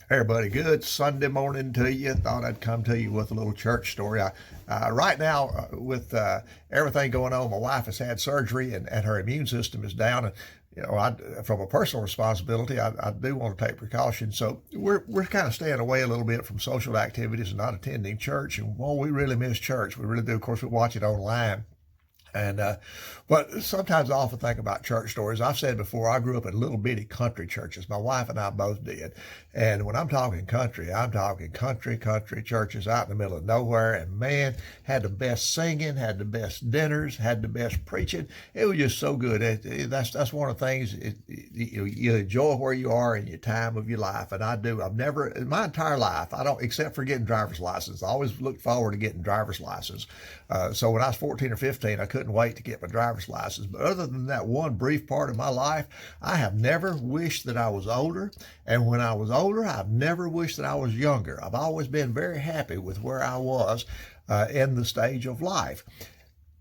Hey everybody, good Sunday morning to you. Thought I'd come to you with a little church story. Right now, with everything going on, my wife has had surgery and her immune system is down. And from a personal responsibility, I do want to take precautions. So we're kind of staying away a little bit from social activities and not attending church. And well, we really miss church. We really do. Of course, we watch it online. And but sometimes I often think about church stories. I've said before, I grew up in little bitty country churches. My wife and I both did. And when I'm talking country, I'm talking country churches out in the middle of nowhere. And man, had the best singing, had the best dinners, had the best preaching. It was just so good. That's one of the things. You enjoy where you are in your time of your life, and I do. I've never in my entire life, I don't, except for getting driver's license. I always looked forward to getting driver's license. So when I was 14 or 15, I couldn't wait to get my driver's license. But other than that one brief part of my life, I have never wished that I was older. And when I was older, I've never wished that I was younger. I've always been very happy with where I was in the stage of life.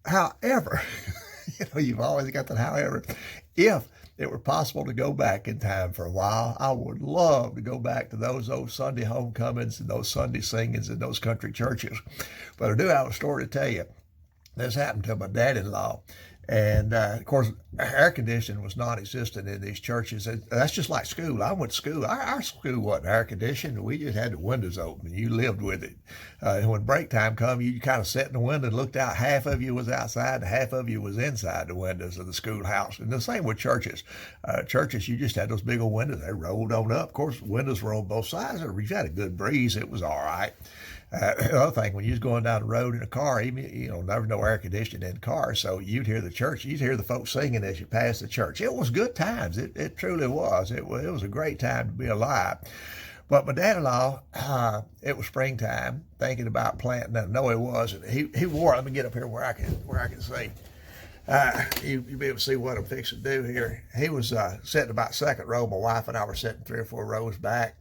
However, you've always got that however. If it were possible to go back in time for a while, I would love to go back to those old Sunday homecomings and those Sunday singings in those country churches. But I do have a story to tell you. This happened to my dad-in-law. And of course, air conditioning was non-existent in these churches. And that's just like school. I went to school. Our school wasn't air conditioned. We just had the windows open. You lived with it. And when break time come, you kind of sat in the window and looked out. Half of you was outside, and half of you was inside the windows of the schoolhouse. And the same with churches. Churches, you just had those big old windows. They rolled on up. Of course, windows were on both sides. If you had a good breeze, it was all right. The other thing, when you was going down the road in a car, even never no air conditioning in the car, so you'd hear the church, you'd hear the folks singing as you passed the church. It was good times. It truly was. It was a great time to be alive. But my dad-in-law, it was springtime, thinking about planting. No, it wasn't. He wore. Let me get up here where I can see. You'll be able to see what I'm fixing to do here. He was sitting about second row. My wife and I were sitting 3 or 4 rows back.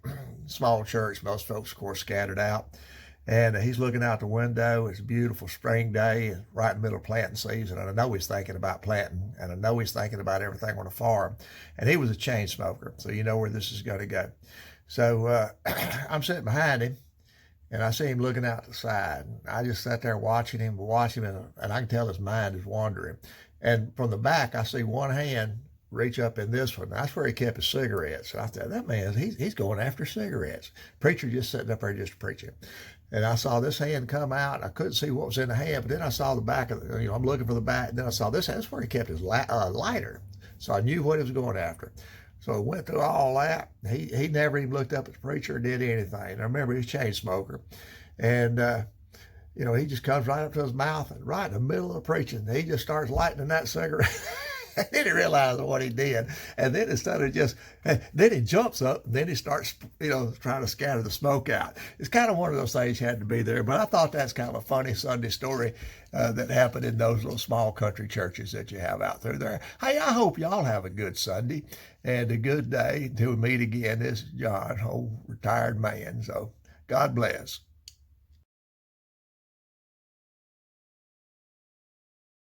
Small church. Most folks, of course, scattered out. And he's looking out the window. It's a beautiful spring day, right in the middle of planting season. And I know he's thinking about planting, and I know he's thinking about everything on the farm. And he was a chain smoker, so you know where this is going to go. So I'm sitting behind him, and I see him looking out the side. I just sat there watching him, and I can tell his mind is wandering. And from the back, I see one hand reach up in this one. That's where he kept his cigarettes. And I thought, that man, he's going after cigarettes. Preacher just sitting up there just preaching. And I saw this hand come out. I couldn't see what was in the hand, but then I saw the back of the, I'm looking for the back. And then I saw this hand. That's where he kept his lighter. So I knew what he was going after. So I went through all that. He never even looked up at the preacher or did anything. I remember he's a chain smoker. And, he just comes right up to his mouth and right in the middle of preaching, he just starts lighting that cigarette. And then he realized what he did. And then instead of then he jumps up, and then he starts, trying to scatter the smoke out. It's kind of one of those things had to be there. But I thought that's kind of a funny Sunday story that happened in those little small country churches that you have out there. Hey, I hope y'all have a good Sunday and a good day until we meet again. This is John, old retired man. So God bless.